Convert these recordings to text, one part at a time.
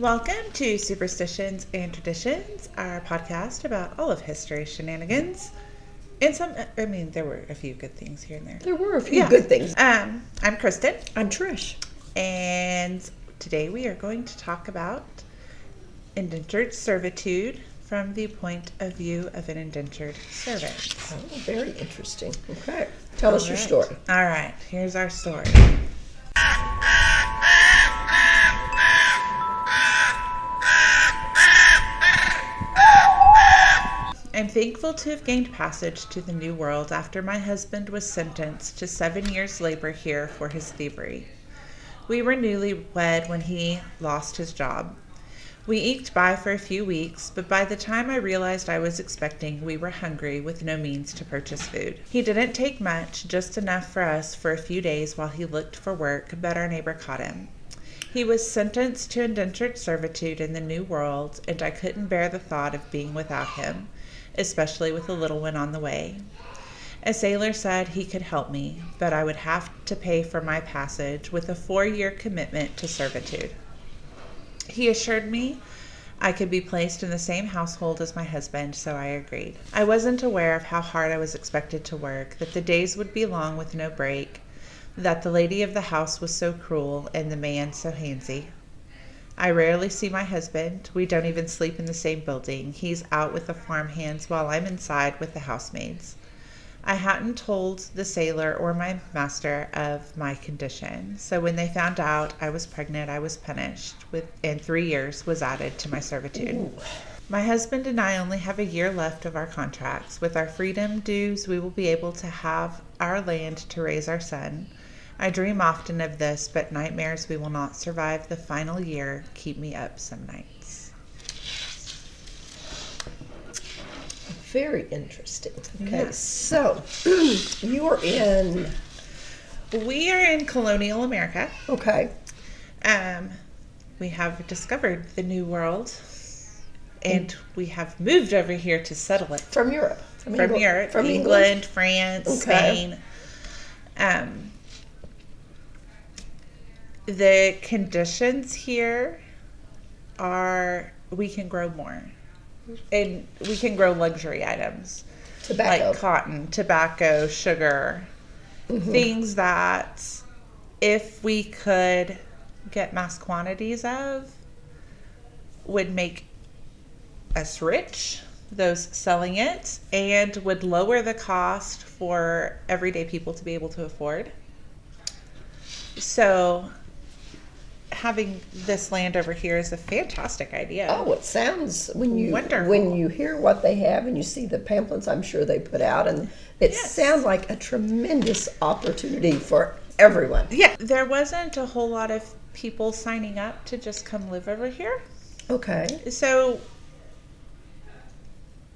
Welcome to Superstitions and Traditions, our podcast about all of history's shenanigans. And there were a few good things here and there. There were a few good things. I'm Kristen. I'm Trish. And today we are going to talk about indentured servitude from the point of view of an indentured servant. Oh, very interesting. Okay. Tell us your story. All right. Here's our story. I'm thankful to have gained passage to the New World after my husband was sentenced to 7 years' labor here for his thievery. We were newly wed when he lost his job. We eked by for a few weeks, but by the time I realized I was expecting, we were hungry with no means to purchase food. He didn't take much, just enough for us for a few days while he looked for work, but our neighbor caught him. He was sentenced to indentured servitude in the New World, and I couldn't bear the thought of being without him, especially with a little one on the way. A sailor said he could help me, but I would have to pay for my passage with a 4-year commitment to servitude. He assured me I could be placed in the same household as my husband, so I agreed. I wasn't aware of how hard I was expected to work, that the days would be long with no break, that the lady of the house was so cruel and the man so handsy. I rarely see my husband. We don't even sleep in the same building. He's out with the farmhands while I'm inside with the housemaids. I hadn't told the sailor or my master of my condition, so when they found out I was pregnant, I was punished, and 3 years was added to my servitude. Ooh. My husband and I only have a year left of our contracts. With our freedom dues, we will be able to have our land to raise our son. I dream often of this, but nightmares we will not survive the final year keep me up some nights. Very interesting. Okay, Yeah. so you are in... We are in colonial America. Okay. We have discovered the New World, and we have moved over here to settle it. From Europe. From England, France, Okay. Spain. The conditions here are we can grow more. And we can grow luxury items. Tobacco. Like cotton, tobacco, sugar. Mm-hmm. Things that if we could get mass quantities of would make us rich, those selling it, and would lower the cost for everyday people to be able to afford. So having this land over here is a fantastic idea. Oh, it sounds, when Wonderful. when you hear what they have and you see the pamphlets I'm sure they put out, and it sounds like a tremendous opportunity for everyone. Yeah, there wasn't a whole lot of people signing up to just come live over here. Okay. So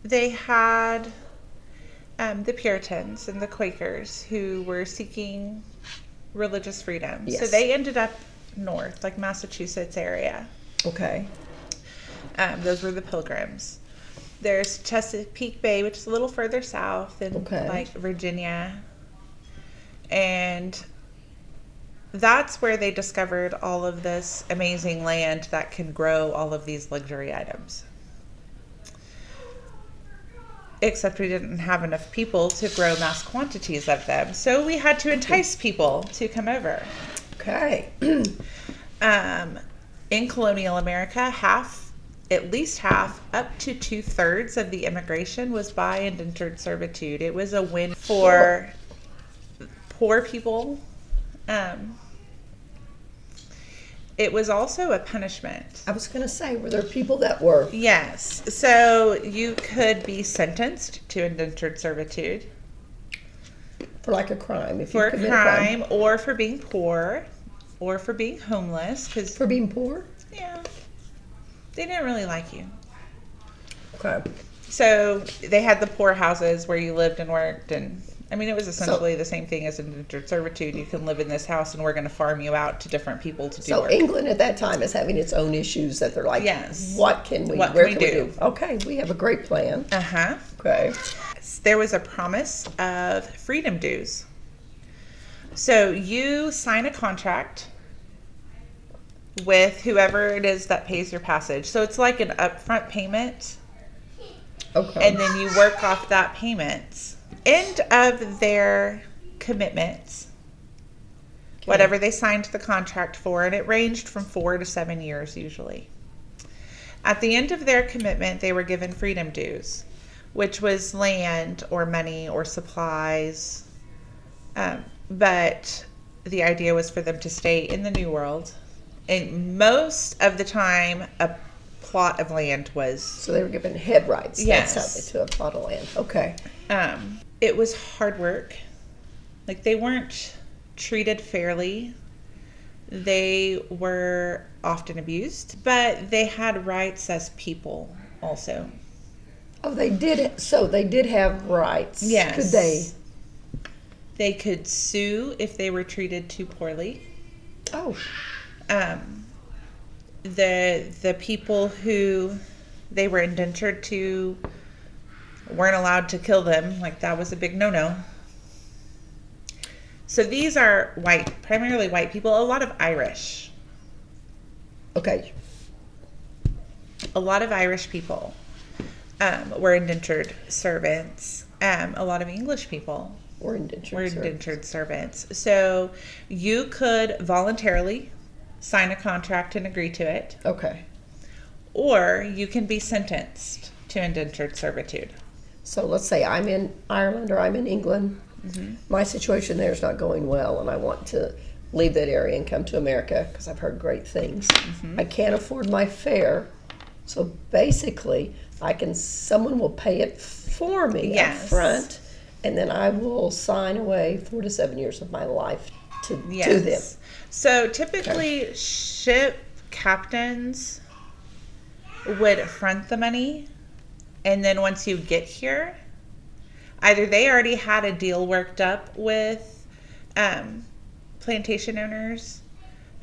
they had the Puritans and the Quakers who were seeking religious freedom. Yes. So they ended up north, like Massachusetts area. Okay. Those were the Pilgrims. There's Chesapeake Bay, which is a little further south in like Virginia. And that's where they discovered all of this amazing land that can grow all of these luxury items. Except we didn't have enough people to grow mass quantities of them. So we had to entice people to come over. Okay. In colonial America, at least half, up to 2/3 of the immigration was by indentured servitude. It was a win for poor people. It was also a punishment. I was going to say, were there people that were... Yes. So you could be sentenced to indentured servitude. For like a crime. If For you a commit crime, or for being poor, or for being homeless. For being poor? Yeah. They didn't really like you. Okay. So they had the poor houses where you lived and worked, and I mean, it was essentially the same thing as indentured servitude. You can live in this house, and we're going to farm you out to different people to do work. So England at that time is having its own issues that they're like, yes. What can we do? Okay, we have a great plan. Uh-huh. Okay. There was a promise of freedom dues. So you sign a contract with whoever it is that pays your passage. So it's like an upfront payment, Okay. and then you work off that payment. End of their commitments, whatever they signed the contract for, and it ranged from 4 to 7 years usually. At the end of their commitment, they were given freedom dues, which was land or money or supplies. But the idea was for them to stay in the New World. And most of the time, a plot of land was... So they were given head rights. Yes. That's how they, to a plot of land. Okay. It was hard work. Like, they weren't treated fairly. They were often abused, but they had rights as people also. Oh, they did. So they did have rights. Yes. Could they? They could sue if they were treated too poorly. Oh. The people who they were indentured to weren't allowed to kill them. Like, that was a big no-no. So these are white, primarily white people, a lot of Irish. Okay. A lot of Irish people were indentured servants. A lot of English people Or indentured were servants. indentured servants. So you could voluntarily sign a contract and agree to it, Okay. or you can be sentenced to indentured servitude. So let's say I'm in Ireland or I'm in England. Mm-hmm. My situation there is not going well, and I want to leave that area and come to America because I've heard great things. Mm-hmm. I can't afford my fare, so basically, someone will pay it for me up Yes. front, and then I will sign away 4 to 7 years of my life to them. Yes. So typically, ship captains would front the money, and then once you get here, either they already had a deal worked up with plantation owners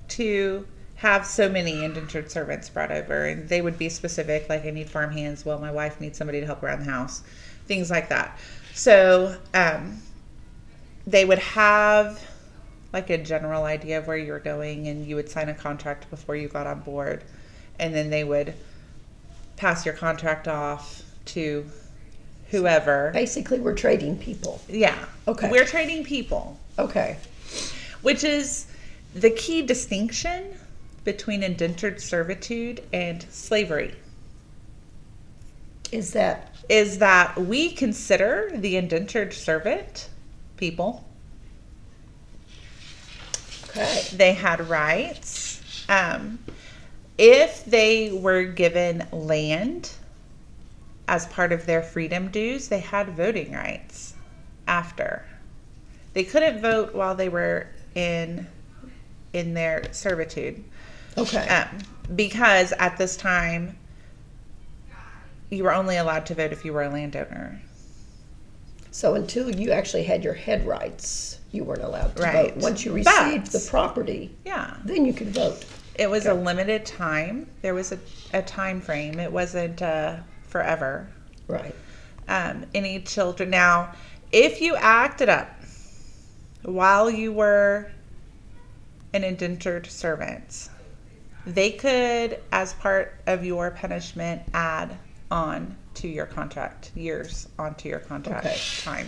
to have so many indentured servants brought over, and they would be specific, like, I need farm hands, well, my wife needs somebody to help around the house, things like that. So they would have like a general idea of where you were going, and you would sign a contract before you got on board, and then they would pass your contract off to whoever. Basically, we're trading people. Yeah. Okay. We're trading people, Okay. which is the key distinction between indentured servitude and slavery. Is that Is that we consider the indentured servant people. okay? They had rights. If they were given land as part of their freedom dues, they had voting rights after. They couldn't vote while they were in their servitude. Okay. Because at this time, you were only allowed to vote if you were a landowner. So until you actually had your head rights, you weren't allowed to Right. vote. Once you But- received the property, Yeah. then you could vote. It was a limited time. There was a time frame. It wasn't forever. Right. Any children. Now, if you acted up while you were an indentured servant, they could, as part of your punishment, add on to your contract, years onto your contract Okay. time.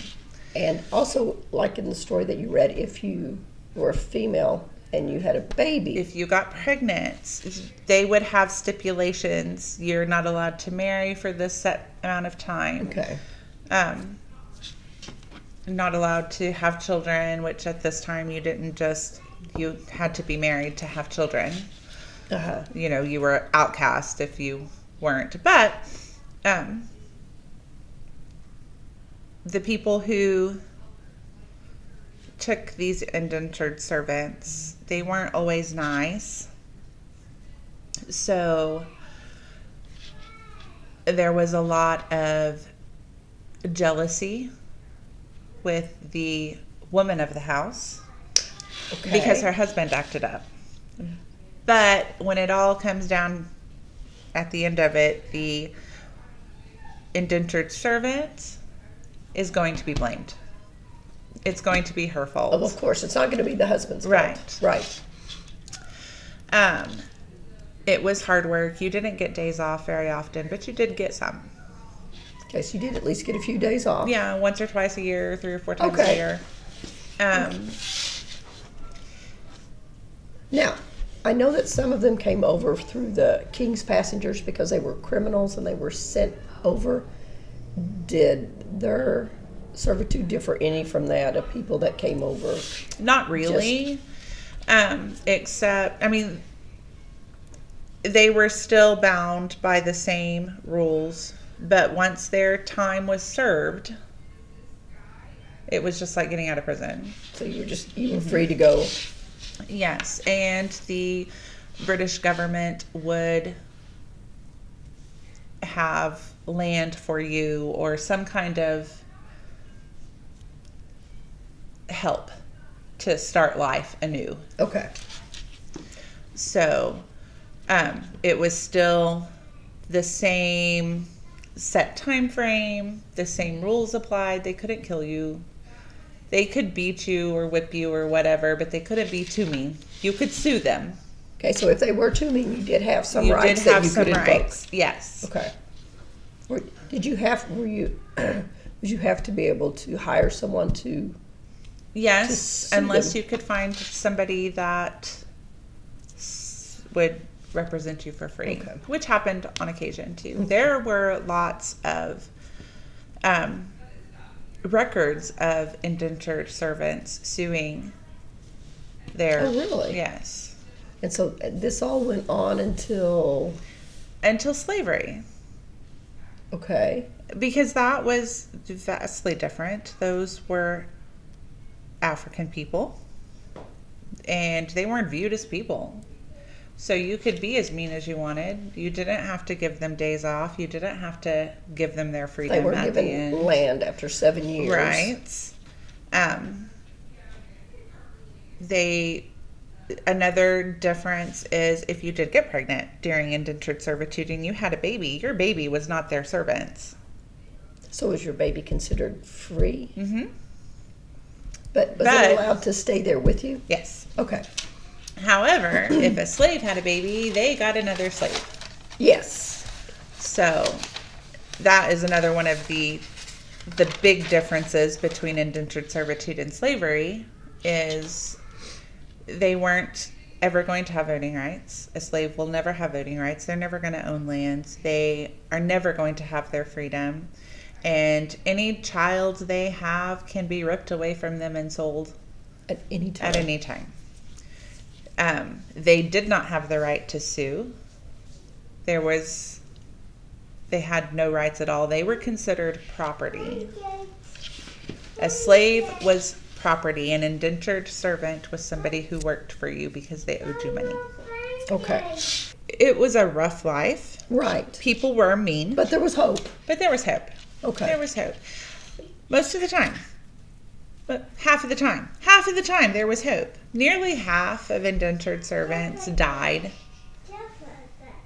And also, like in the story that you read, if you were a female and you had a baby, If you got pregnant, they would have stipulations. You're not allowed to marry for this set amount of time. okay, Not allowed to have children, which at this time you had to be married to have children. uh-huh. You know, you were outcast if you weren't. But the people who took these indentured servants, they weren't always nice. So there was a lot of jealousy with the woman of the house Okay. because her husband acted up. But when it all comes down at the end of it, the indentured servant is going to be blamed. It's going to be her fault. Oh, of course, it's not going to be the husband's fault. Right. Right. It was hard work. You didn't get days off very often, but you did get some. Okay, so you did at least get a few days off. Yeah, once or twice a year, 3 or 4 times a Okay. year. Now, I know that some of them came over through the King's Passengers because they were criminals and they were sent over. Did their servitude differ any from that of people that came over? Not really. Except, I mean, they were still bound by the same rules, but once their time was served, it was just like getting out of prison. So you were free to go. Yes, and the British government would have land for you or some kind of help to start life anew. Okay. So it was still the same set time frame, the same rules applied. They couldn't kill you. They could beat you or whip you or whatever, but they couldn't be too mean. You could sue them. Okay, so if they were too mean, you did have some You rights did that have you some could invoke. rights. Yes. Okay. Did you have to be able to hire someone to Yes, sue unless them? you could find somebody that would represent you for free, Okay. which happened on occasion too. There were lots of records of indentured servants suing their. Oh, really? Yes. And so this all went on until Slavery, okay. because that was vastly different. Those were African people, and they weren't viewed as people. So you could be as mean as you wanted. You didn't have to give them days off. You didn't have to give them their freedom They were at the given end. land after 7 years. Right. Another difference is if you did get pregnant during indentured servitude and you had a baby, your baby was not their servants. So was your baby considered free? Mm-hmm. But was it allowed to stay there with you? Yes. Okay. However, if a slave had a baby, they got another slave. Yes. So that is another one of the big differences between indentured servitude and slavery is they weren't ever going to have voting rights. A slave will never have voting rights. They're never going to own lands. They are never going to have their freedom. And any child they have can be ripped away from them and sold At any time. at any time. They did not have the right to sue. They had no rights at all. They were considered property. A slave was property. An indentured servant was somebody who worked for you because they owed you money. Okay. It was a rough life. Right. People were mean, But there was hope. but there was hope. Okay. There was hope. Most of the time. But half of the time there was hope. Nearly half of indentured servants died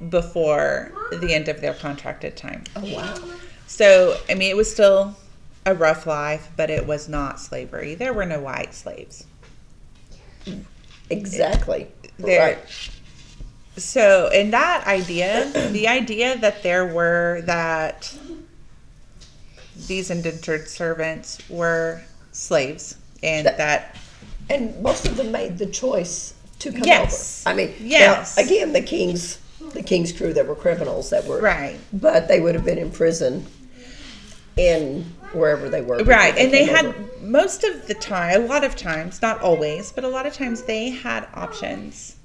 before the end of their contracted time. Oh, wow. So, I mean, it was still a rough life, but it was not slavery. There were no white slaves. Exactly. There. Right. So, in that idea, the idea that these indentured servants were slaves and that And most of them made the choice to come Yes. over. I mean, Yes. now, again, the king's crew that were criminals that were right. but they would have been in prison in wherever they were. Right, before and they came had over. most of the time, a lot of times, not always, but a lot of times they had options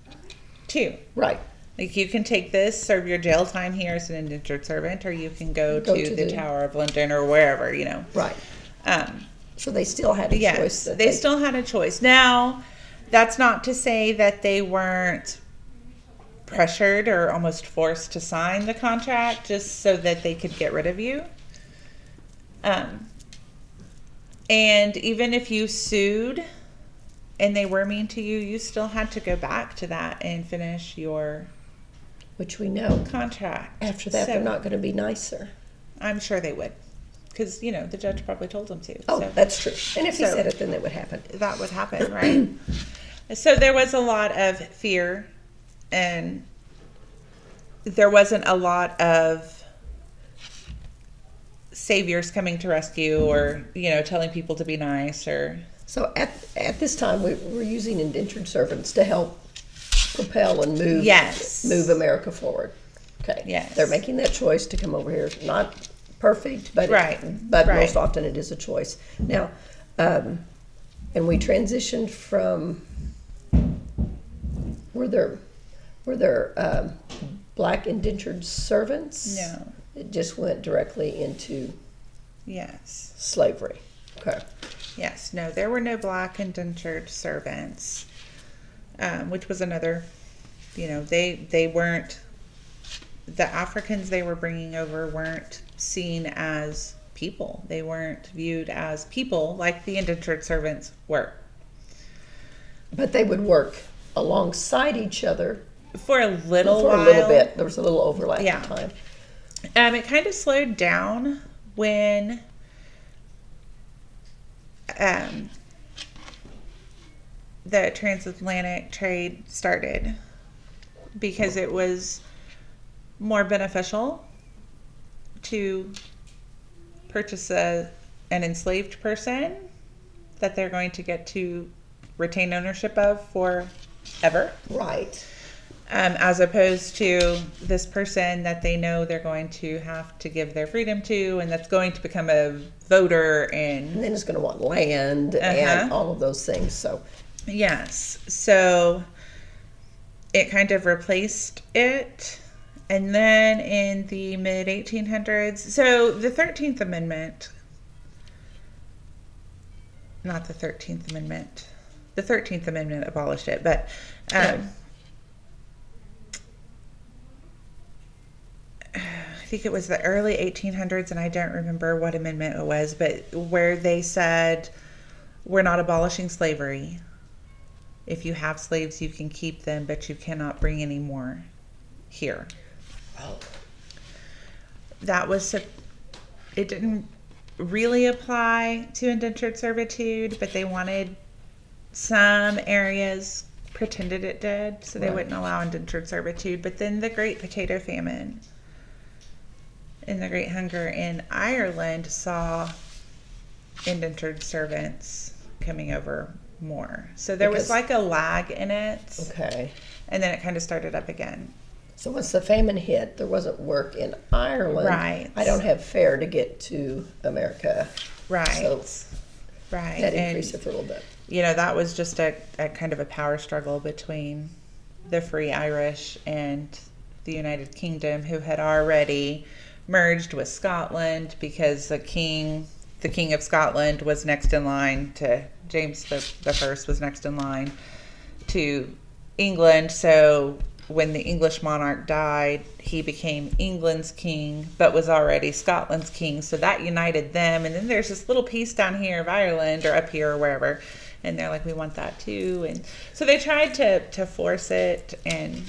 too. Right. Like you can take this, serve your jail time here as an indentured servant, or you can go to the Tower of London or wherever, Right. Um, So they still had a choice. yes, that they still had a choice. Now, that's not to say that they weren't pressured or almost forced to sign the contract just so that they could get rid of you. And even if you sued and they were mean to you, you still had to go back to that and finish your which we know contract. after that So they're not going to be nicer. I'm sure they would. Because, the judge probably told them to. Oh, So that's true. And if he So- said it, then that would happen. that would happen, right? So there was a lot of fear and there wasn't a lot of saviors coming to rescue, or telling people to be nice, or So at this time, we're using indentured servants to help propel and move Yes. move America forward. Okay. Yes. They're making that choice to come over here. Not perfect, but Right. but Right. most often it is a choice. Now, and we transitioned from were there black indentured servants? No. It just went directly into yes. slavery. Okay. Yes, no, there were no black indentured servants, which was another, they weren't, the Africans they were bringing over weren't seen as people. They weren't viewed as people like the indentured servants were. But they would work alongside each other For a little for while. a little bit. There was a little overlap Yeah. of time. It kind of slowed down when the transatlantic trade started, because it was more beneficial to purchase an enslaved person that they're going to get to retain ownership of forever, Right. as opposed to this person that they know they're going to have to give their freedom to, and that's going to become a voter. And then it's going to want land Uh-huh. and all of those things. So Yes. So it kind of replaced it. And then in the mid 1800s, so the 13th Amendment, not the 13th Amendment, the 13th Amendment abolished it, but I think it was the early 1800s, and I don't remember what amendment it was, but where they said, we're not abolishing slavery. If you have slaves, you can keep them, but you cannot bring any more here. oh, That was, it didn't really apply to indentured servitude, but they wanted, some areas pretended it did, so they Right. wouldn't allow indentured servitude. But then the Great Potato Famine and the Great Hunger in Ireland saw indentured servants coming over more. So there was Because- like a lag in it, okay. and then it kind of started up again. So once the famine hit, there wasn't work in Ireland. Right. I don't have fare to get to America. Right. So Right. that And, increased it a little bit. that was just a kind of a power struggle between the Free Irish and the United Kingdom, who had already merged with Scotland, because the king of Scotland was next in line to James the First was next in line to England. So when the English monarch died, he became England's king, but was already Scotland's king. So that united them. And then there's this little piece down here of Ireland, or up here, or wherever, and they're like, we want that too. And so they tried to force it, and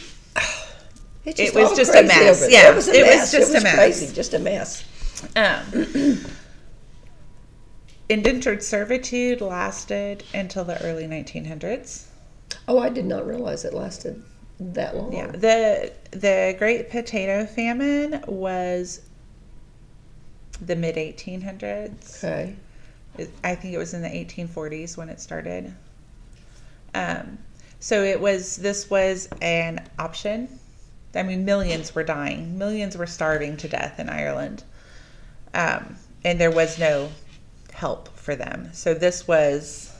it was all just a crazy mess. over it. Yeah, It was a it was mess. just It was a mess. crazy, just a mess. Indentured servitude lasted until the early 1900s. Oh, I did not realize it lasted that long. Yeah, the Great Potato Famine was the mid 1800s. Okay. I think it was in the 1840s when it started. So this was an option. I mean, millions were dying. Millions were starving to death in Ireland. And there was no help for them. So this was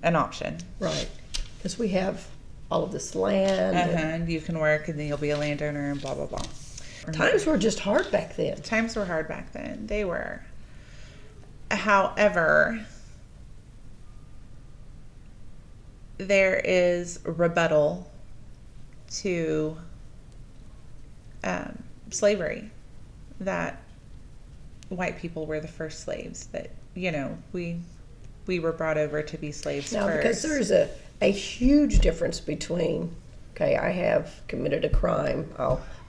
an option. Right. Because we have all of this land. And you can work, and then you'll be a landowner, and blah, blah, blah. Times were just hard back then. Times were hard back then. They were. However, there is rebuttal to slavery, that white people were the first slaves, that we were brought over to be slaves Now, first. because there's a huge difference between, okay, I have committed a crime,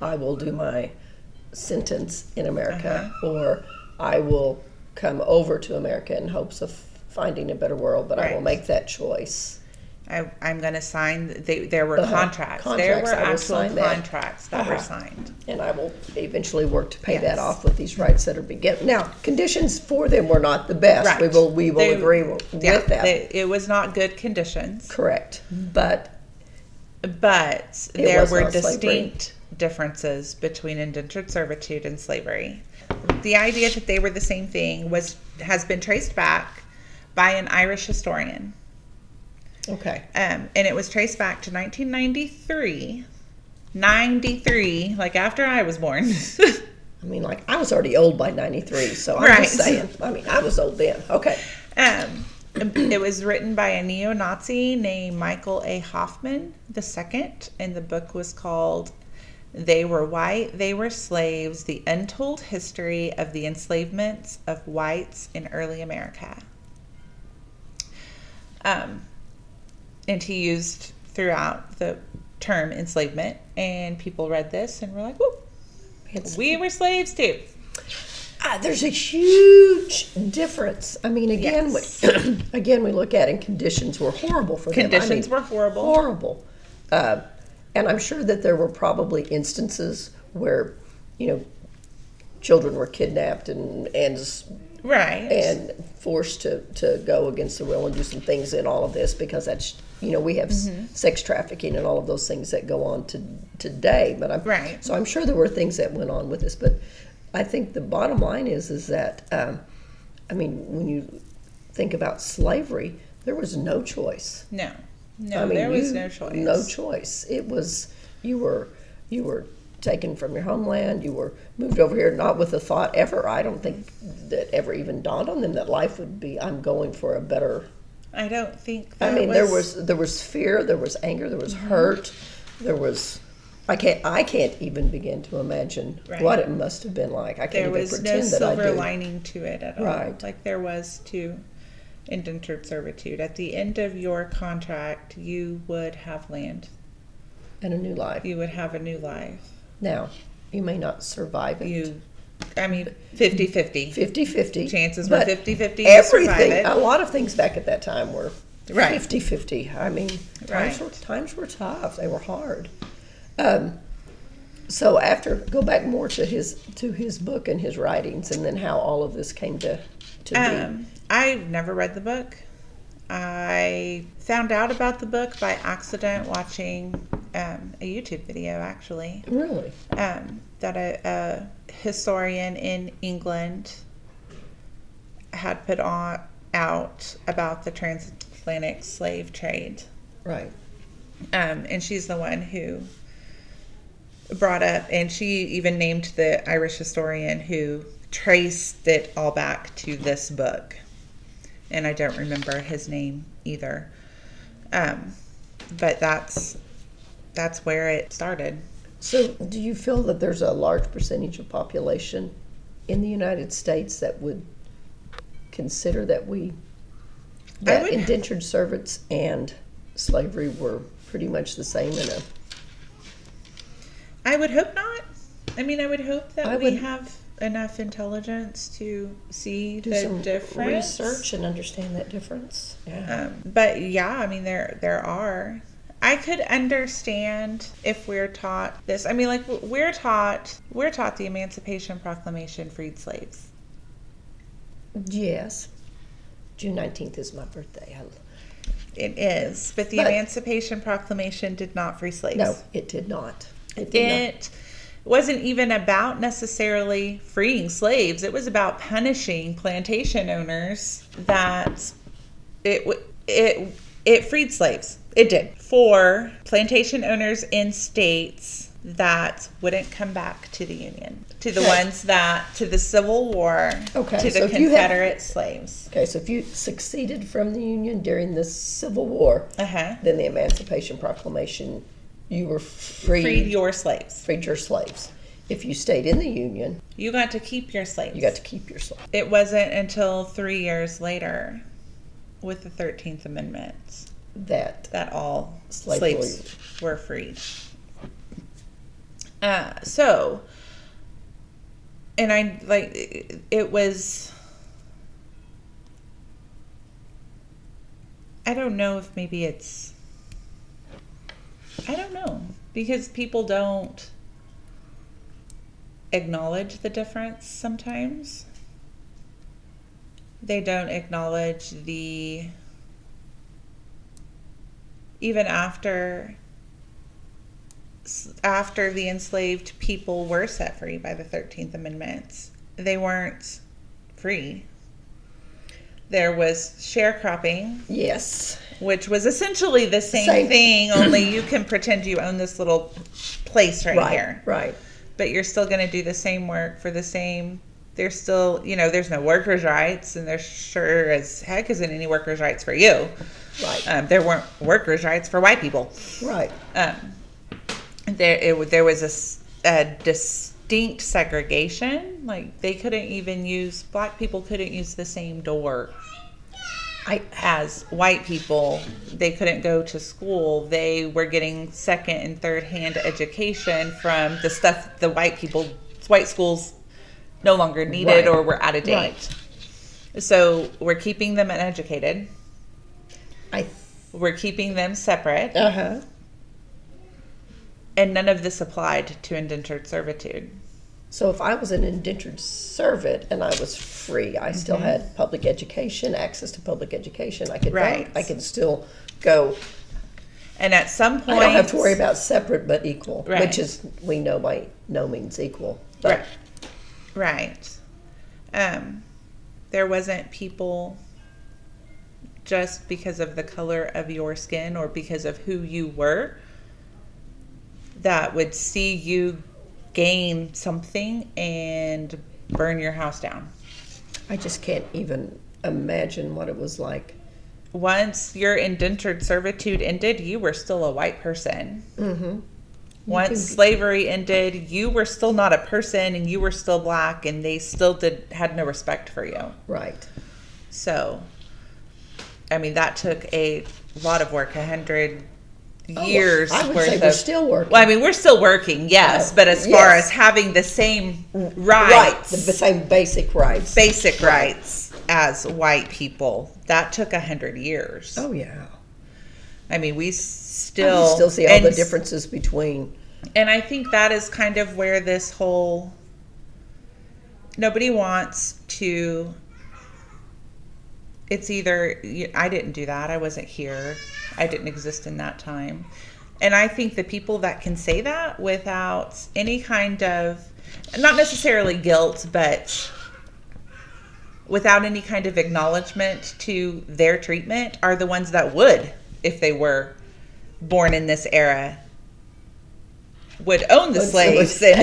I will do my sentence in America, or I will come over to America in hopes of finding a better world, but I will Right. make that choice. I'm going to sign. There were contracts. There Contracts, were I will actual sign that. contracts that were signed. And I will eventually work to pay Yes. that off with these rights that are being. Now, conditions for them were not the best. Right. We will agree with that. It was not good conditions. Correct. But there was were not slavery. distinct differences between indentured servitude and slavery. The idea that they were the same thing has been traced back by an Irish historian. okay. And it was traced back to 1993. 93, like after I was born. I mean, like, I was already old by 93, so I'm Right. just saying. I mean, I was old then. Okay. It was written by a neo-Nazi named Michael A. Hoffman II, and the book was called They Were White, They Were Slaves, The Untold History of the Enslavements of Whites in Early America. And he used throughout the term enslavement, and people read this and were like, whoop, we were slaves too. There's a huge difference. I mean, again, Yes. again, we look at it, and conditions were horrible for them. Conditions were horrible. Horrible. And I'm sure that there were probably instances where, children were kidnapped and Right. and forced to go against the will and do some things in all of this, because that's, we have sex trafficking and all of those things that go on today. But Right. So I'm sure there were things that went on with this, but I think the bottom line is that, when you think about slavery, there was no choice. No, I mean, there was no choice. No choice. It was, you were taken from your homeland. You were moved over here, not with the thought ever. I don't think that ever even dawned on them that life would be, I'm going for a better. I don't think I that mean, there was fear, there was anger, there was hurt, there was. I can't even begin to imagine what it must have been like. I can't there even was pretend no that I silver do. lining to it at all. Right. Like there was to indentured servitude. At the end of your contract, you would have land. And a new life. You would have a new life. Now, you may not survive it. 50-50. 50-50. Chances were but 50-50 to survive everything, it. a lot of things back at that time were Right. 50-50. I mean, Right. times were tough. They were hard. So go back more to his book and his writings, and then how all of this came to be. I've never read the book. I found out about the book by accident watching a YouTube video, actually. Really? That a historian in England had put out about the transatlantic slave trade. Right. And she's the one who brought up, and she even named the Irish historian who traced it all back to this book. And I don't remember his name either. But that's where it started. So, do you feel that there's a large percentage of population in the United States that would consider that indentured servants and slavery were pretty much the same I would hope not. I would hope that we would have enough intelligence to see do the some difference. research and understand that difference? Yeah. But yeah, there are. I could understand if we're taught this. We're taught the Emancipation Proclamation freed slaves. Yes. June 19th is my birthday. It is, but the Emancipation Proclamation did not free slaves. No, it did not. It did not. Wasn't even about necessarily freeing slaves. It was about punishing plantation owners that it freed slaves. It did. For plantation owners in states that wouldn't come back to the Union. To the ones to the Civil War, to the Confederate slaves. Okay, so if you succeeded from the Union during the Civil War, then the Emancipation Proclamation, you were freed your slaves. Freed your slaves. If you stayed in the Union, you got to keep your slaves. You got to keep your slaves. It wasn't until 3 years later, with the 13th Amendment, that all slaves were freed. It was. I don't know if maybe it's I don't know, because people don't acknowledge the difference sometimes. They don't acknowledge even after the enslaved people were set free by the 13th Amendment, they weren't free. There was sharecropping. Yes. Which was essentially the same thing, only you can pretend you own this little place right here. Right. But you're still going to do the same work for the same. There's still, there's no workers' rights, and there sure as heck isn't any workers' rights for you. Right. There weren't workers' rights for white people. Right. There was a distinct segregation. Like, they couldn't even black people couldn't use the same door as white people. They couldn't go to school. They were getting second and third hand education from the stuff the white schools no longer needed or were out of date. Right. So we're keeping them uneducated. We're keeping them separate. Uh-huh. And none of this applied to indentured servitude. So if I was an indentured servant and I was free, I still had public education, access to public education. I could vote. I could still go. And at some point, I don't have to worry about separate but equal, which is, we know by no means equal. But Right. There wasn't people just because of the color of your skin or because of who you were that would see you gain something and burn your house down. I just can't even imagine what it was like. Once your indentured servitude ended, you were still a white person. Mm-hmm. Once slavery ended, you were still not a person, and you were still black, and they still had no respect for you. Right. So, I mean, that took a lot of work, 100 years I would worth say we're still working. Well, I mean, we're still working, yes, but as far as having the same rights, the same basic rights, rights as white people, that took 100 years. Oh yeah. I mean, we still see all the differences between. And I think that is kind of where this whole, nobody wants to, it's either, I didn't do that, I wasn't here, I didn't exist in that time. And I think the people that can say that without any kind of, not necessarily guilt, but without any kind of acknowledgement to their treatment are the ones that would, if they were born in this era, would own the slaves and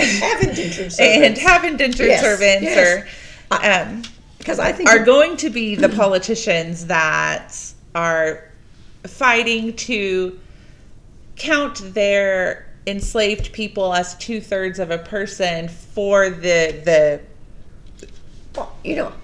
have indentured servants. Yes. Because I think are going to be the politicians that are fighting to count their enslaved people as 2/3 of a person for the. Well,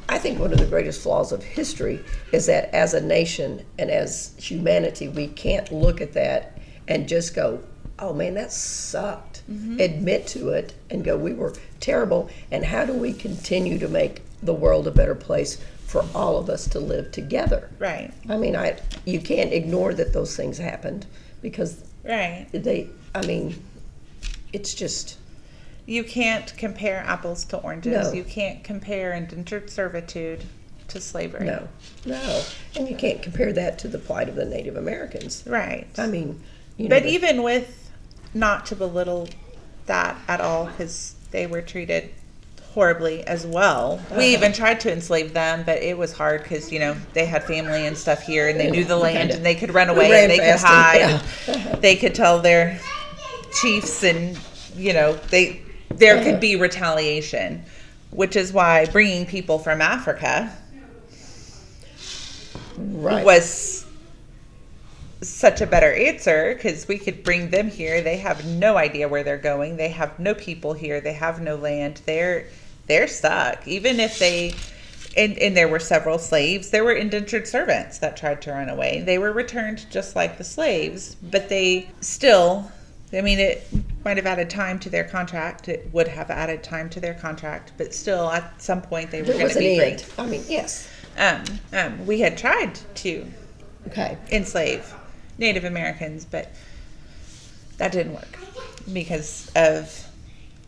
I think one of the greatest flaws of history is that as a nation and as humanity, we can't look at that and just go, oh man, that sucked. Mm-hmm. Admit to it and go, we were terrible. And how do we continue to make the world a better place for all of us to live together? Right. I mean, you can't ignore that those things happened because it's just. You can't compare apples to oranges. No. You can't compare indentured servitude to slavery. No. And you can't compare that to the plight of the Native Americans. Right. I mean, But even with, not to belittle that at all, because they were treated horribly as well. Uh-huh. We even tried to enslave them, but it was hard because, they had family and stuff here, and they knew the land, and they could run away, and they could hide. Yeah. They could tell their chiefs, and, there could be retaliation, which is why bringing people from Africa was such a better answer, because we could bring them here. They have no idea where they're going. They have no people here. They have no land. They're stuck. Even if they, and there were several slaves, there were indentured servants that tried to run away. They were returned just like the slaves, but they still, it might have added time to their contract. It would have added time to their contract, but still, at some point, they were going to be free. Yes. We had tried to enslave Native Americans, but that didn't work because of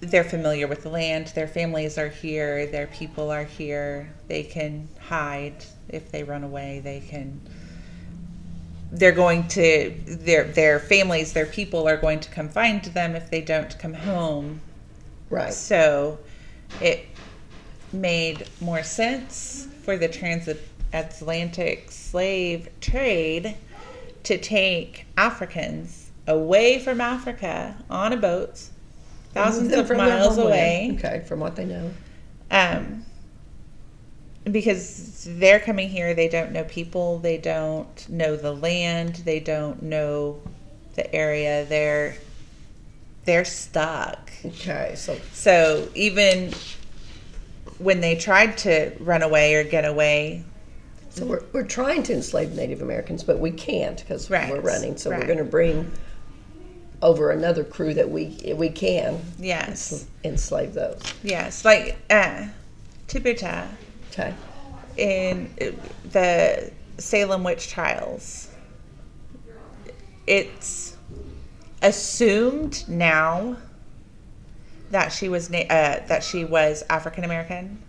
they're familiar with the land, their families are here, their people are here, they can hide. If they run away, they're going to, their families, their people are going to come find them if they don't come home. Right. So it made more sense for the transatlantic slave trade to take Africans away from Africa on a boat, thousands of miles away. Okay, from what they know. Because they're coming here, they don't know people, they don't know the land, they don't know the area, they're stuck. Okay, so even when they tried to run away or get away, so we're trying to enslave Native Americans, but we can't because we're running. So right. We're going to bring over another crew that we can. Yes. Enslave those. Yes, like Tibuta. Okay. In the Salem witch trials, it's assumed now that she was African American,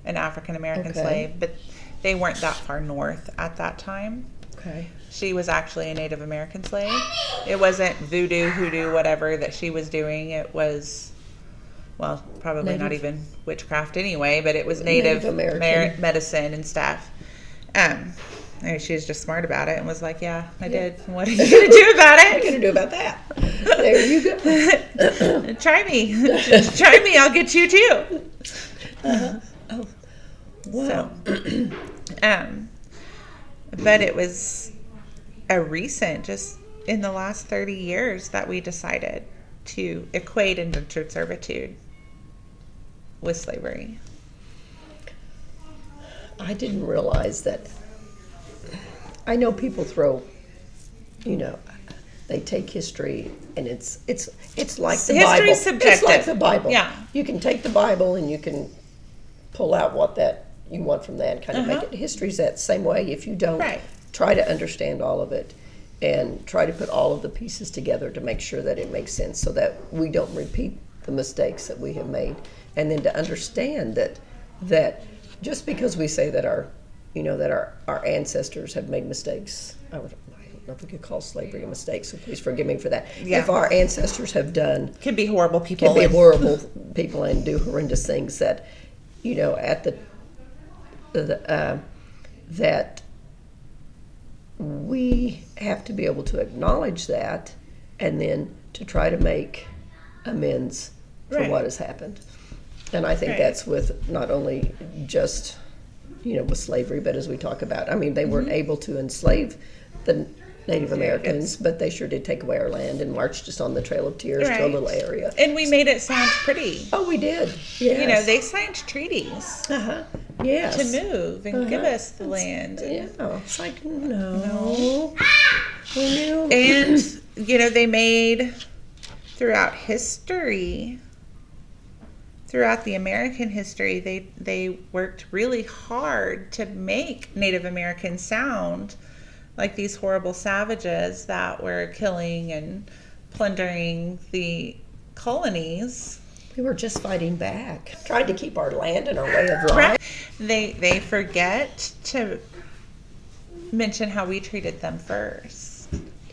an African American slave, but they weren't that far north at that time. Okay. She was actually a Native American slave. It wasn't voodoo, hoodoo, whatever that she was doing. It was, well, probably not even witchcraft anyway, but it was Native medicine and stuff. She was just smart about it and was like, yeah, I did. What are you going to do about it? What are you going to do about that? There you go. Try me. Try me. I'll get you too. Oh, wow. So, but it was a recent, just in the last 30 years, that we decided to equate indentured servitude with slavery. I didn't realize that. I know people throw, they take history and it's like the Bible. History's subjective. It's like the Bible. Yeah. You can take the Bible and you can pull out what that you want from that and kind of make it. History's that same way. If you don't try to understand all of it and try to put all of the pieces together to make sure that it makes sense so that we don't repeat the mistakes that we have made. And then to understand that just because we say that our ancestors have made mistakes, I don't know if we could call slavery a mistake, so please forgive me for that. Yeah. If our ancestors have done... Can be horrible people. And do horrendous things that, at that we have to be able to acknowledge that and then to try to make amends for what has happened. And I think that's with not only just, with slavery, but as we talk about, they weren't able to enslave the Native Americans, but they sure did take away our land and marched us on the Trail of Tears to a little area. And we made it sound pretty. Oh, we did. Yes. They signed treaties. Yes. To move and give us the land. It's like, no. We knew. And, they made throughout the American history, they worked really hard to make Native Americans sound like these horrible savages that were killing and plundering the colonies. We were just fighting back, trying to keep our land and our way of life. They forget to mention how we treated them first.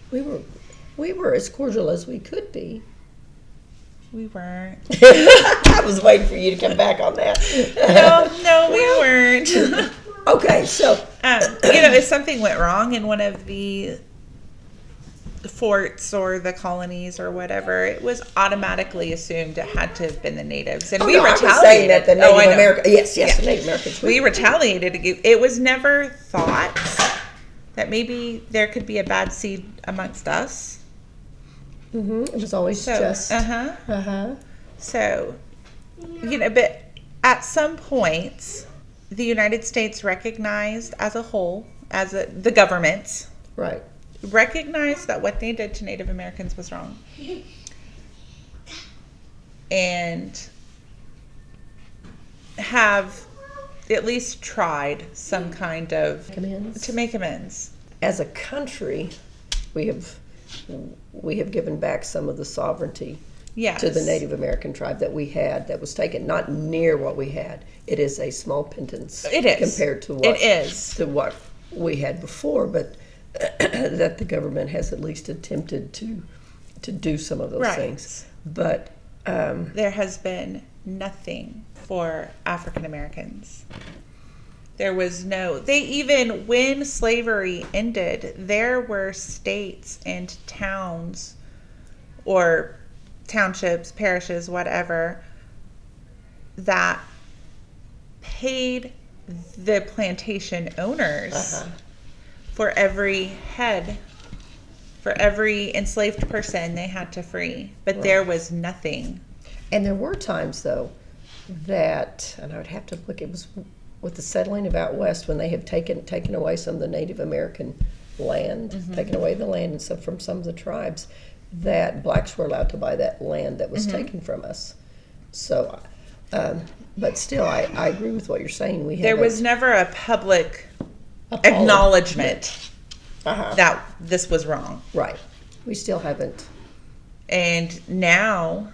We were as cordial as we could be. We weren't. I was waiting for you to come back on that. No, we weren't. Okay, so if something went wrong in one of the forts or the colonies or whatever, it was automatically assumed it had to have been the natives, and we retaliated. I was saying that the Native Americans. Yes, the Native Americans. We retaliated. It was never thought that maybe there could be a bad seed amongst us. It was always just. So, but at some point, the United States recognized as a whole, the government, recognized that what they did to Native Americans was wrong, and have at least tried some kind of amends. To make amends. As a country, we have we have given back some of the sovereignty Yes. to the Native American tribe that we had, that was taken, not near what we had. It is a small pittance. It is. Compared to what we had before, but that the government has at least attempted to do some of those Right. things. But there has been nothing for African Americans. There was when slavery ended, there were states and towns or townships, parishes, whatever, that paid the plantation owners for every enslaved person they had to free. But there was nothing. And there were times, though, that, and I would have to look, it was with the settling of out west when they have taken away some of the Native American land, taken away the land and stuff from some of the tribes, that blacks were allowed to buy that land that was taken from us. So, but still, I agree with what you're saying. There was never a public acknowledgement that this was wrong. Right. We still haven't. And now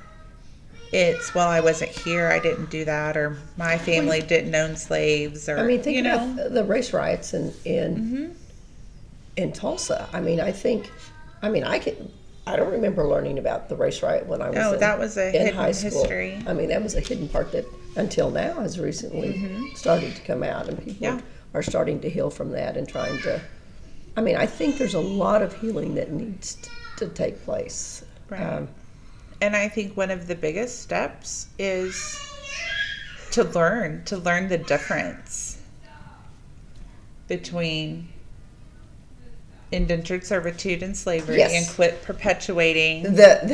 it's, well, I wasn't here, I didn't do that, or my family didn't own slaves, or, think about the race riots in Tulsa. I don't remember learning about the race riot when I was that was a in hidden high school. history. That was a hidden part that until now has recently started to come out, and people are starting to heal from that and trying to. I think there's a lot of healing that needs to take place. Right. And I think one of the biggest steps is to learn the difference between indentured servitude and slavery, and quit perpetuating that.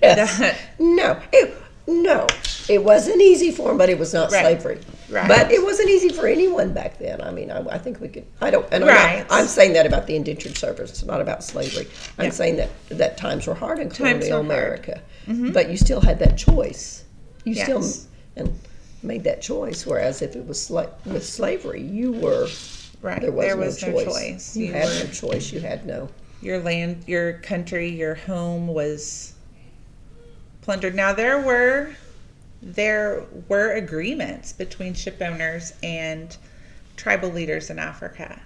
Yes. No, it wasn't easy for them, but it was not slavery. Right. But it wasn't easy for anyone back then. I think we could. I'm saying that about the indentured servants, not about slavery. I'm saying that times were hard in colonial America, but you still had that choice. You still made that choice. Whereas if it was with slavery, you were. Right. There was no choice. You had no choice. You had no. Your land, your country, your home was plundered. Now there were agreements between ship owners and tribal leaders in Africa.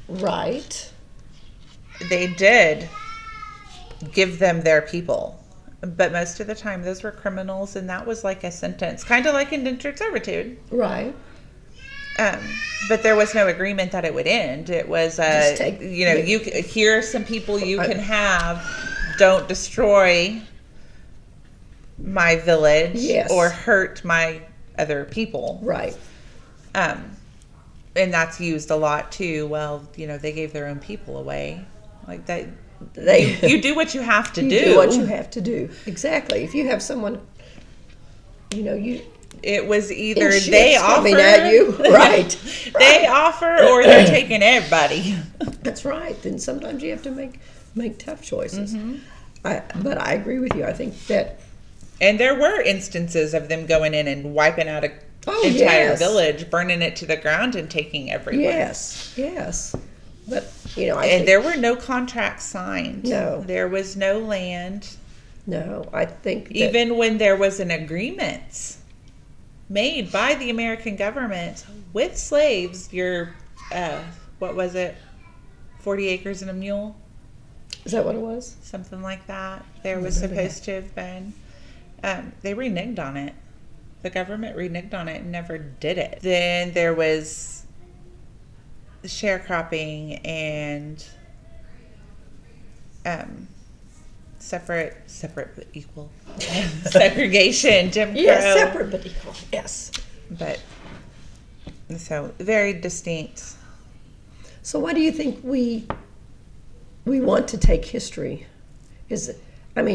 Right. They did give them their people, but most of the time those were criminals, and that was like a sentence, kind of like indentured servitude. Right. But there was no agreement that it would end. It was, here are some people you can have. Don't destroy my village or hurt my other people. Right. And that's used a lot too. Well, they gave their own people away. Like that. You do what you have to do. You do what you have to do. Exactly. If you have someone, it was either they offer at you, right? They offer, or they're taking everybody. That's right. Then sometimes you have to make tough choices. But I agree with you. I think that, and there were instances of them going in and wiping out an entire village, burning it to the ground, and taking everyone. Yes. But there were no contracts signed. No, there was no land. No, I think even when there was an agreement made by the American government with slaves, what was it, 40 acres and a mule? Is that what it was? Something like that. There was supposed to have been. They reneged on it. The government reneged on it and never did it. Then there was sharecropping and separate but equal. Segregation, Jim Crow. Yes, separate but equal. Yes. But so very distinct. So why do you think we want to take history? Because let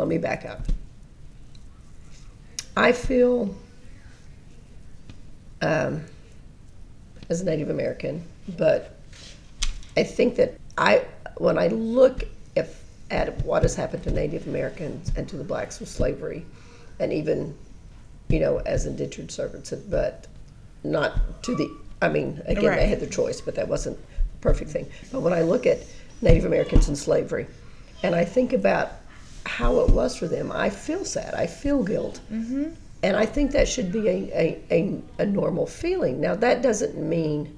me back up. I feel as a Native American, but I think that when I look at what has happened to Native Americans and to the blacks with slavery, and even, as indentured servants, but not to the, again, they had their choice, but that wasn't perfect thing. But when I look at Native Americans in slavery, and I think about how it was for them, I feel sad. I feel guilt. Mm-hmm. And I think that should be a normal feeling. Now, that doesn't mean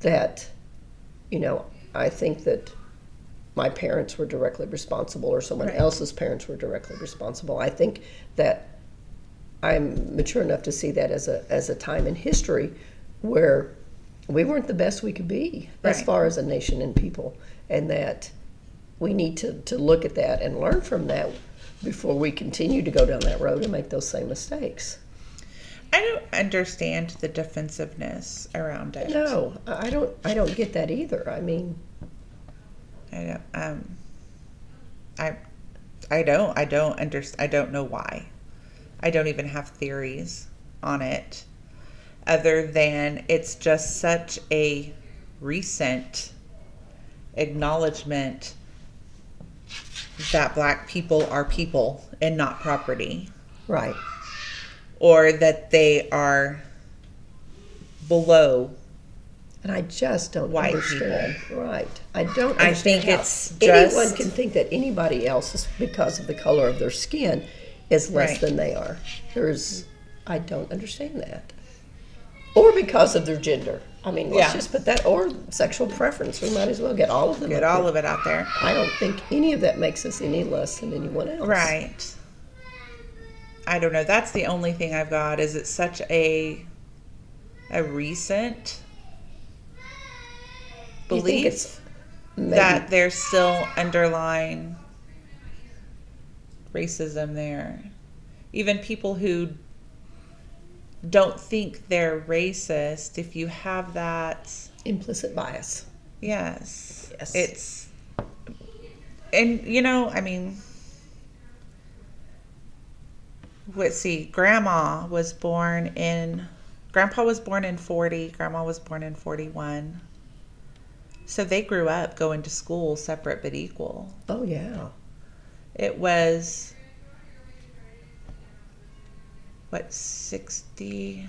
that, I think that my parents were directly responsible or someone else's parents were directly responsible. I think that I'm mature enough to see that as a time in history where we weren't the best we could be as far as a nation and people, and that we need to look at that and learn from that before we continue to go down that road and make those same mistakes. I don't understand the defensiveness around it. No, I don't get that either. I mean, I don't understand. I don't know why. I don't even have theories on it, other than it's just such a recent acknowledgement that Black people are people and not property. Right. Or that they are below. And I just don't white understand. people. Right. I don't understand. I think how it's just anyone can think that anybody else, is because of the color of their skin, is less than they are. I don't understand that. Or because of their gender. I mean, let's just put that, or sexual preference. We might as well get all of them. Get all of it out there. I don't think any of that makes us any less than anyone else. Right. I don't know. That's the only thing I've got. Is it such a recent belief that there's still underlying racism there? Even people who don't think they're racist, if you have that implicit bias. Yes. It's, and I mean, let's see, Grandpa was born in 40, Grandma was born in 41. So they grew up going to school separate but equal. Oh, yeah. It was, 62?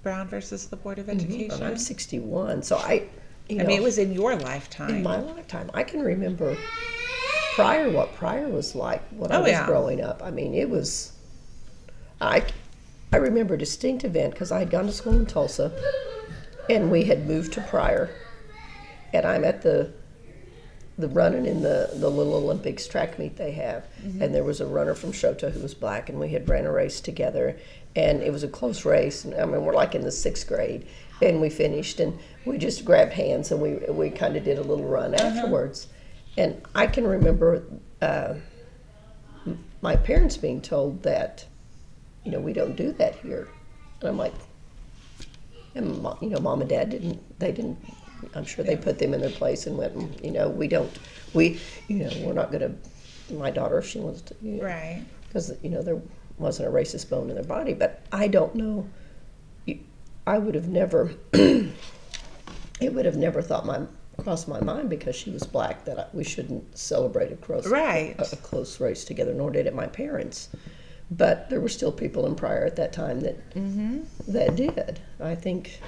Brown versus the Board of Education? And I'm 61, so I mean, it was in your lifetime. In my lifetime. I can remember what Pryor was like when I was growing up. I mean, it was, I remember a distinct event because I had gone to school in Tulsa, and we had moved to Pryor, and I'm at the running in the little Olympics track meet they have, and there was a runner from Shota who was Black, and we had ran a race together, and it was a close race, and I mean, we're like in the 6th grade, and we finished, and we just grabbed hands, and we kind of did a little run afterwards. And I can remember my parents being told that, we don't do that here. And I'm like, and Mom and Dad didn't, I'm sure they put them in their place and went, we're not going to, my daughter, if she wants to, right. Because, there wasn't a racist bone in their body. But I don't know, I would have never, it would have never crossed my mind because she was Black that we shouldn't celebrate a close race together, nor did it my parents. But there were still people in Pryor at that time that that did, I think,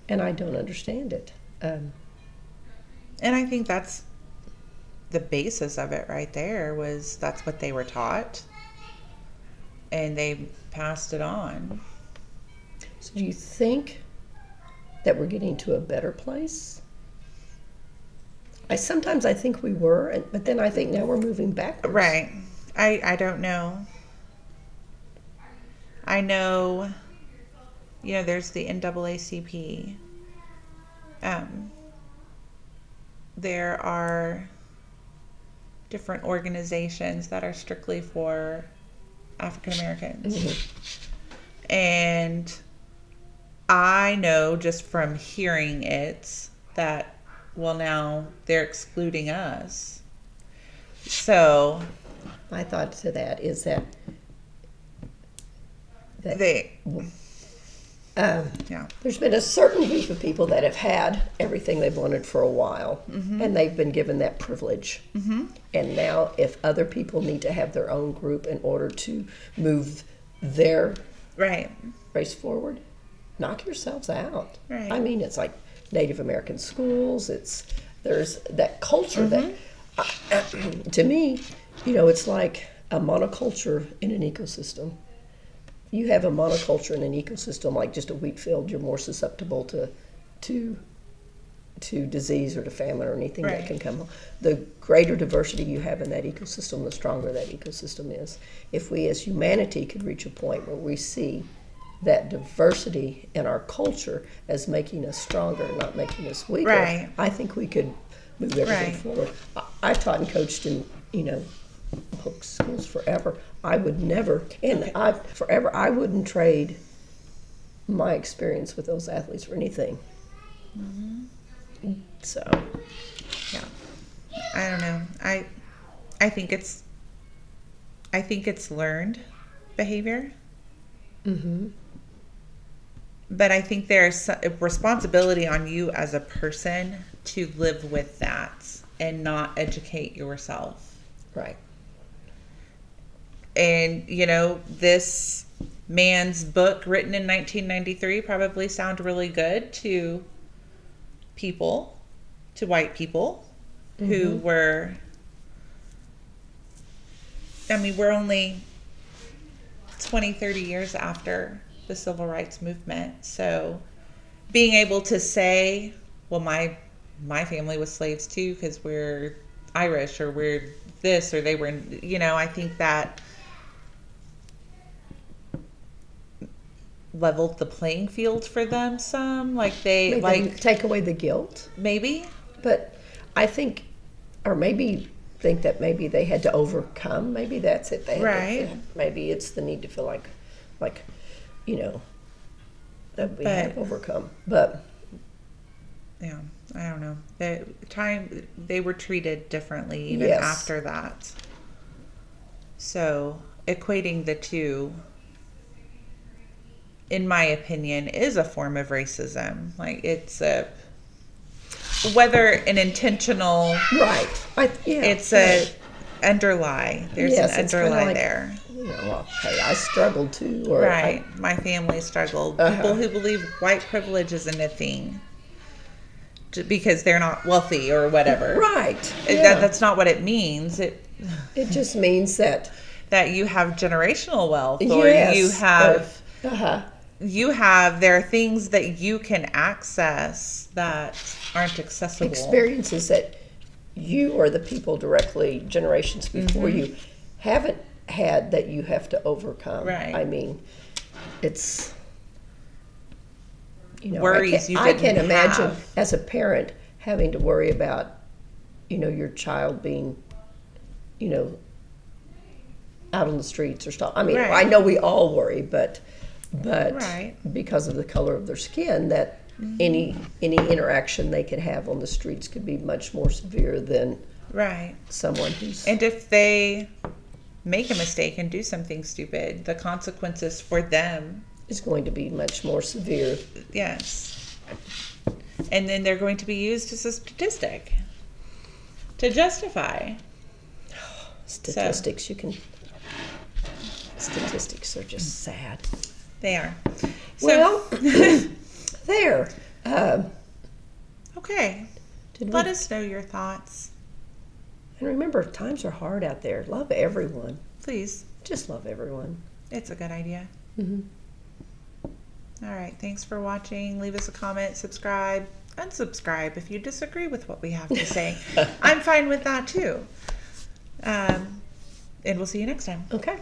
and I don't understand it. And I think that's the basis of it right there, was that's what they were taught, and they passed it on. So do you think that we're getting to a better place? Sometimes I think we were, but then I think now we're moving backwards. Right. I don't know. I know, there's the NAACP. There are different organizations that are strictly for African Americans. And I know just from hearing it that, now they're excluding us. So my thought to that is that there's been a certain group of people that have had everything they've wanted for a while, and they've been given that privilege. And now if other people need to have their own group in order to move their race forward, knock yourselves out. Right. I mean, it's like Native American schools. There's that culture that, to me, it's like a monoculture in an ecosystem. You have a monoculture in an ecosystem, like just a wheat field, you're more susceptible to disease or to famine or anything that can come. The greater diversity you have in that ecosystem, the stronger that ecosystem is. If we as humanity could reach a point where we see that diversity in our culture as making us stronger, not making us weaker, I think we could move everything forward. I taught and coached in, public schools forever. I would never, I wouldn't trade my experience with those athletes for anything. Mm-hmm. So, yeah, I don't know. I think it's learned behavior. Mm-hmm. But I think there's a responsibility on you as a person to live with that and not educate yourself. Right. And, this man's book written in 1993 probably sound really good to white people who were, we're only 20, 30 years after the civil rights movement. So being able to say, well, my family was slaves too because we're Irish or we're this or they were, I think that leveled the playing field for them some. Take away the guilt. Maybe. But I think, or maybe think that maybe they had to overcome. Maybe that's it. Maybe it's the need to feel like that we have overcome. But yeah, I don't know. They were treated differently even after that. So equating the two, in my opinion, is a form of racism. Like it's whether an intentional, it's a underlie. There's an underlie there. Hey, I struggled too. Or my family struggled. People who believe white privilege isn't a thing because they're not wealthy or whatever. Right. That's not what it means. It just means that you have generational wealth, or you have. There are things that you can access that aren't accessible. Experiences that you or the people directly, generations before you, haven't had that you have to overcome. Right. I mean, it's, worries I can't imagine as a parent having to worry about, your child being, out on the streets or stuff. I mean, I know we all worry, but because of the color of their skin, that any interaction they could have on the streets could be much more severe than someone who's... And if they make a mistake and do something stupid, the consequences for them is going to be much more severe. Yes. And then they're going to be used as a statistic to justify. Statistics, statistics are just sad. They are. There. Okay. Let us know your thoughts. And remember, times are hard out there. Love everyone. Please. Just love everyone. It's a good idea. All right. Thanks for watching. Leave us a comment, subscribe, unsubscribe if you disagree with what we have to say. I'm fine with that too. And we'll see you next time. Okay.